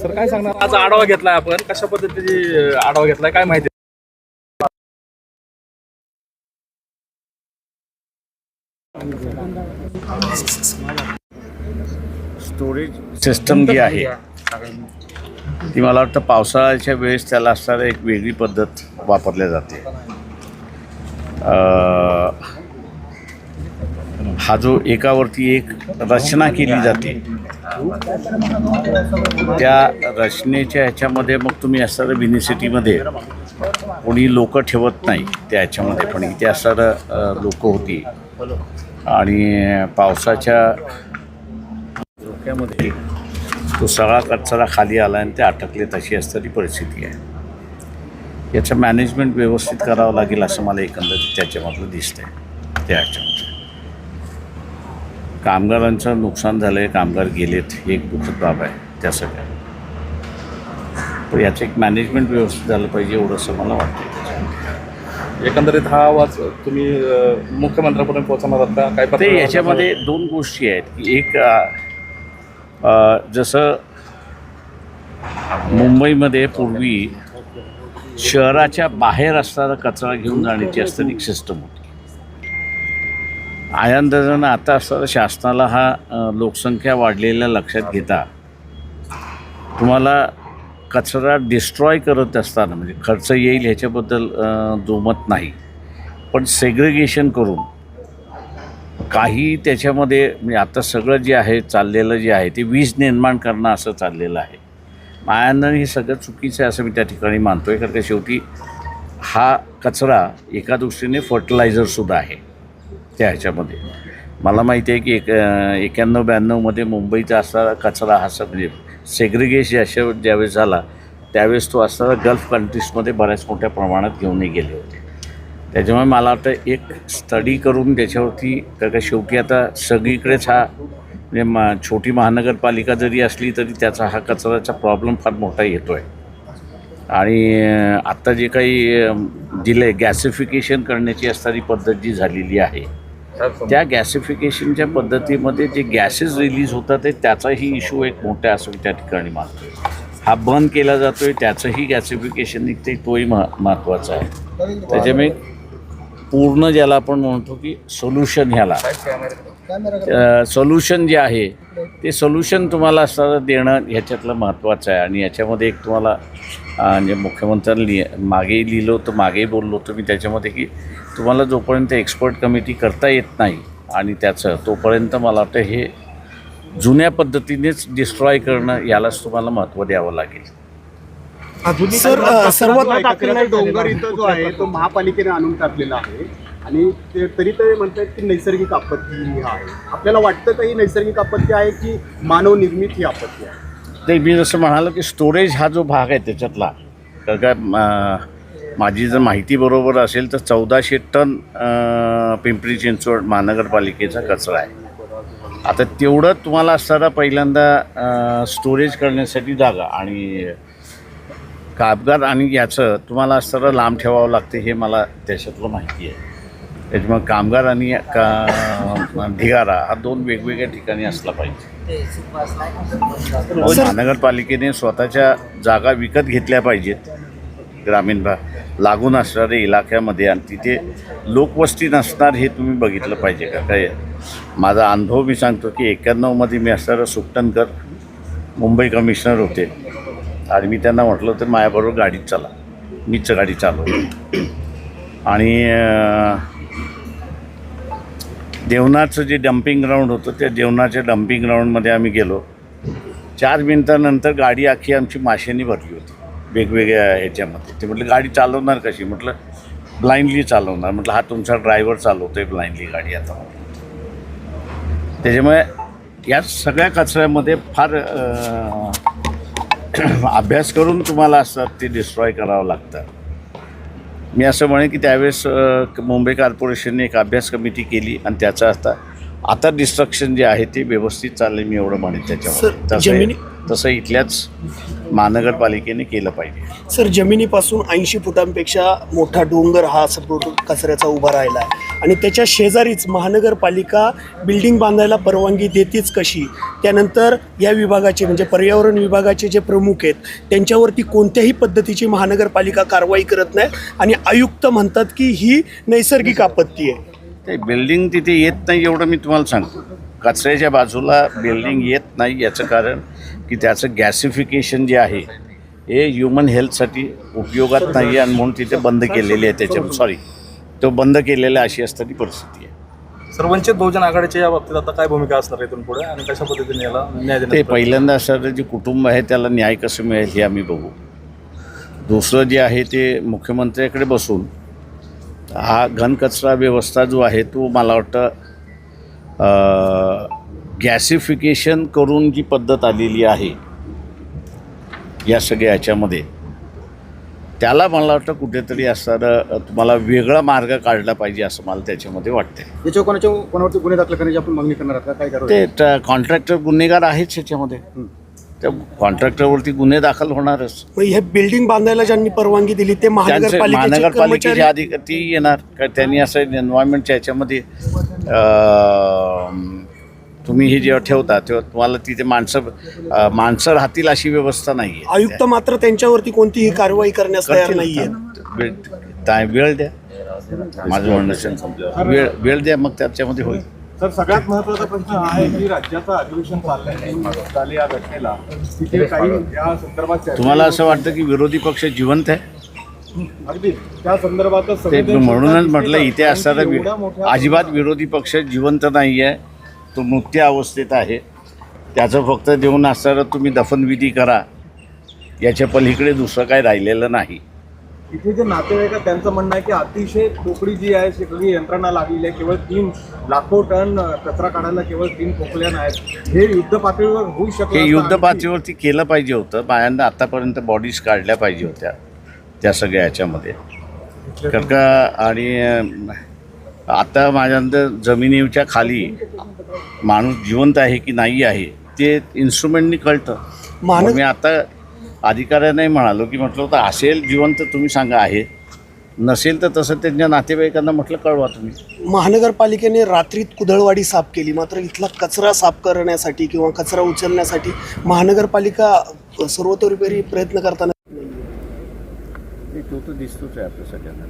Sir काय सांगणार, आज आढावा घेतलाय आपण, कशा पद्धतीने आढावा घेतलाय काय माहिती? स्टोरेज सिस्टम जी आहे ती मला वाटतं पावसाळ्याच्या वेळेस त्याला असणारी एक वेगळी पद्धत वापरल्या जाते. हा जो एकावरती एक रचना केली जाते त्या रचनेच्या ह्याच्यामध्ये मग तुम्ही असणारं विनिसिटीमध्ये कोणी लोक ठेवत नाही त्या ह्याच्यामध्ये, पण इथे असणारं लोक होती आणि पावसाच्या धोक्यामध्ये तो सगळा कचरा खाली आला आणि ते अटकले, तशी असणारी परिस्थिती आहे. याचं मॅनेजमेंट व्यवस्थित करावं लागेल असं मला एकंदरीत त्याच्यामधलं दिसतंय. त्या ह्याच्यामध्ये कामगारांचं नुकसान झालं आहे, कामगार गेलेत, हे एक दुःखद बाब आहे त्या सगळ्या. तर याचं एक मॅनेजमेंट व्यवस्थित झालं पाहिजे एवढंसं मला वाटतं. एकंदरीत हा आवाज तुम्ही मुख्यमंत्र्यांपर्यंत पोहोचवणार आहात का? काय ते याच्यामध्ये दोन गोष्टी आहेत की एक जसं मुंबईमध्ये पूर्वी शहराच्या बाहेर असणारा कचरा घेऊन जाण्याची असणारी एक सिस्टम होती. आयांदाजानं आता असणारा शासनाला हा लोकसंख्या वाढलेल्या लक्षात घेता तुम्हाला कचरा डिस्ट्रॉय करत असताना म्हणजे खर्च येईल ह्याच्याबद्दल जोमत नाही, पण सेग्रिगेशन करून काही त्याच्यामध्ये म्हणजे आता सगळं जे आहे चाललेलं जे आहे ते वीज निर्माण करणं असं चाललेलं आहे. आयांदानं हे सगळं चुकीचं आहे असं मी त्या ठिकाणी मानतो आहे, कारण का शेवटी हा कचरा एका दृष्टीने फर्टिलायझरसुद्धा आहे त्या ह्याच्यामध्ये. मला माहिती आहे की 91-92मध्ये मुंबईचा असणारा कचरा हा म्हणजे सेग्रिगेशन ज्यावेळेस झाला त्यावेळेस तो असणारा गल्फ कंट्रीजमध्ये बऱ्याच मोठ्या प्रमाणात घेऊनही गेले होते. त्याच्यामुळे मला वाटतं एक स्टडी करून त्याच्यावरती, कारण शेवटी आता सगळीकडेच हा म्हणजे छोटी महानगरपालिका जरी असली तरी त्याचा हा कचऱ्याचा प्रॉब्लेम फार मोठा येतो आहे. आणि आत्ता जे काही दिलं आहे गॅसिफिकेशन करण्याची असणारी पद्धत जी झालेली आहे त्या गॅसिफिकेशनच्या पद्धतीमध्ये जे गॅसेस रिलीज होतात आहे त्याचाही इश्यू एक मोठा आहे असं त्या ठिकाणी मानतो आहे. हा बंद केला जातो आहे त्याचंही गॅसिफिकेशन निघते, तोही महत्त्वाचा आहे. त्याच्यामुळे पूर्ण ज्याला आपण म्हणतो की सोल्युशन, ह्याला सोल्युशन जे आहे ते सोल्युशन तुम्हाला असं देणं ह्याच्यातलं महत्त्वाचं आहे. आणि याच्यामध्ये एक तुम्हाला म्हणजे मुख्यमंत्र्यांनी मागेही लिहिलं होतं, मागेही बोललो होतो मी त्याच्यामध्ये की तुम्हाला जोपर्यंत एक्सपर्ट कमिटी करता येत नाही आणि त्याचं तोपर्यंत मला वाटतं हे जुन्या पद्धतीनेच डिस्ट्रॉय करणं यालाच तुम्हाला महत्त्व द्यावं लागेल. सर सर्वात डोंगर इथं जो आहे तो महापालिकेने आणून टाकलेला आहे आणि तरी ते म्हणतात की नैसर्गिक आपत्ती ही आहे. आपल्याला वाटतं का ही नैसर्गिक आपत्ती आहे की मानव निर्मित ही आपत्ती आहे? ते मी जसं म्हणालो की स्टोरेज हा जो भाग आहे त्याच्यातला, तर काय माझी जर माहिती बरोबर असेल तर 1400 टन पिंपरी चिंचवड महानगरपालिकेचा कचरा आहे. आता तेवढं तुम्हाला असताना पहिल्यांदा स्टोरेज करण्यासाठी जागा आणि कामगार आणि याचं तुम्हाला असताना लांब ठेवावं लागते, हे मला त्याच्यातलं माहिती आहे. त्याच्यामुळे कामगार आणि ढिगारा हा दोन वेगवेगळ्या ठिकाणी असला पाहिजे. महानगरपालिकेने स्वतःच्या जागा विकत घेतल्या पाहिजेत ग्रामीण भाग लागून असणाऱ्या इलाक्यामध्ये, आणि तिथे लोकवस्ती नसणार हे तुम्ही बघितलं पाहिजे. का काय माझा अनुभव मी सांगतो की 91मध्ये मी असणारं सुकटनकर मुंबई कमिशनर होते आणि मी त्यांना म्हटलं तर माझ्याबरोबर गाडीत चला, मीच गाडी चालवली आणि देवनाचं जे डम्पिंग ग्राउंड होतं त्या देवनाच्या डम्पिंग ग्राउंडमध्ये आम्ही गेलो. 4 मिनिटानंतर गाडी अख्खी आमची माशांनी भरली होती वेगवेगळ्या ह्याच्यामध्ये. ते म्हटलं गाडी चालवणार कशी? म्हटलं ब्लाइंडली चालवणार. म्हटलं हा तुमचा ड्रायव्हर चालवतो आहे ब्लाइंडली गाडी आता. त्याच्यामुळे या सगळ्या कचऱ्यामध्ये फार अभ्यास करून तुम्हाला असतात ते डिस्ट्रॉय करावं लागतं. मी असं म्हणेन की त्यावेळेस मुंबई कॉर्पोरेशनने एक अभ्यास कमिटी केली आणि त्याचा आता डिस्ट्रक्शन जे आहे ते व्यवस्थित चाललं, मी एवढं म्हणेन त्याच्यामध्ये. तसं इथल्याच महानगरपालिकेने केलं पाहिजे. सर, जमिनीपासून 80 फुटांपेक्षा मोठा डोंगर हा सपोर्ट कचऱ्याचा उभा राहिला आहे. आणि त्याच्या शेजारीच महानगरपालिका बिल्डिंग बांधायला परवानगी देतेच कशी, त्यानंतर या विभागाचे म्हणजे पर्यावरण विभागाचे जे प्रमुख आहेत त्यांच्यावरती कोणत्याही पद्धतीची महानगरपालिका कारवाई करत नाही आणि आयुक्त म्हणतात की ही नैसर्गिक आपत्ती आहे. ते बिल्डिंग तिथे येत नाही एवढं मी तुम्हाला सांगतो. कचऱ्याच्या बाजूला बिल्डिंग येत नाही याचं कारण की त्याचं गॅसिफिकेशन जे आहे हे ह्युमन हेल्थसाठी उपयोगात नाही आहे आणि म्हणून तिथे बंद केलेले आहे. त्याच्या तो बंद केलेला अशी असताना परिस्थिती आहे. सर, वंचित बहुजन आघाडीच्या या बाबतीत आता काय भूमिका असणार आहे इथून पुढे आणि कशा पद्धतीने याला न्याय ते देण्यात पहिल्यांदा असणारं जे कुटुंब आहे त्याला न्याय कसं मिळेल हे आम्ही बघू. दुसरं जे आहे ते मुख्यमंत्र्याकडे बसून हा घनकचरा व्यवस्था जो आहे तो मला वाटतं गॅसिफिकेशन करून जी पद्धत आलेली आहे या सगळ्या ह्याच्यामध्ये त्याला मला वाटतं कुठेतरी असणारं तुम्हाला वेगळा मार्ग काढला पाहिजे असं मला त्याच्यामध्ये वाटते. याच्यावर कोणावरती गुन्हे दाखल करण्याची आपण मागणी करणार आहात का? काय कारवाई? ते कॉन्ट्रॅक्टर गुन्हेगार आहेच याच्यामध्ये. त्या कॉन्ट्रॅक्टरवरती गुन्हे दाखल होणारच. मग हे बिल्डिंग बांधायला ज्यांनी परवानगी दिली ते महानगरपालिकेचे महानगरपालिकेचे अधिकारी ती येणार का त्यांनी असं एन्व्हायरमेंटच्या ह्याच्यामध्ये तुम्ही हे जेव्हा ठेवता तेव्हा तुम्हाला तिथे माणसं राहतील अशी व्यवस्था नाही आहे. आयुक्त मात्र त्यांच्यावरती कोणतीही कारवाई करण्यास तयार नाहीये. वेळ द्या माझं म्हणणं वेळ द्या मग त्याच्यामध्ये होईल. सर, सगळ्यात महत्त्वाचा प्रश्न हा आहे की राज्याचं अधिवेशन चाललंय या घटनेला तिथे काही या संदर्भात तुम्हाला असं वाटतं की विरोधी पक्ष जिवंत आहे? अगदी त्या संदर्भात ते म्हणूनच म्हटलं इथे असणारा अजिबात विरोधी पक्ष जिवंत नाही आहे. तो मृत्यू अवस्थेत आहे. त्याचं फक्त देऊन असणारं तुम्ही दफनविधी करा याच्या पलीकडे दुसरं काय राहिलेलं नाही. इथे जे नातेवाईक आहेत त्यांचं म्हणणं आहे की अतिशय पोकळी जी आहे सगळी यंत्रणा लागलेली आहे. केवळ 3 लाखो टन कचरा काढायला केवळ 3 पोकळ्या आहेत. हे युद्ध पातळीवर होऊ शकतं. हे युद्ध पातळीवरती केलं पाहिजे होतं. बायांना आतापर्यंत बॉडीज काढल्या पाहिजे होत्या त्या सगळ्या ह्याच्यामध्ये. कारण का आणि आता माझ्यानंतर जमिनीच्या खाली माणूस जिवंत आहे की नाही आहे ते इन्स्ट्रुमेंटनी कळतं. मी आता अधिकाऱ्यांनाही म्हणालो की म्हटलं होतं असेल जिवंत तुम्ही सांगा आहे, नसेल तर तसं त्यांच्या नातेवाईकांना म्हटलं कळवा तुम्ही. महानगरपालिकेने रात्रीत कुदळवाडी साफ केली, मात्र इथला कचरा साफ करण्यासाठी किंवा कचरा उचलण्यासाठी महानगरपालिका सर्वतोपरी प्रयत्न करताना तो तर दिसतोच आहे आपल्या सगळ्यांना.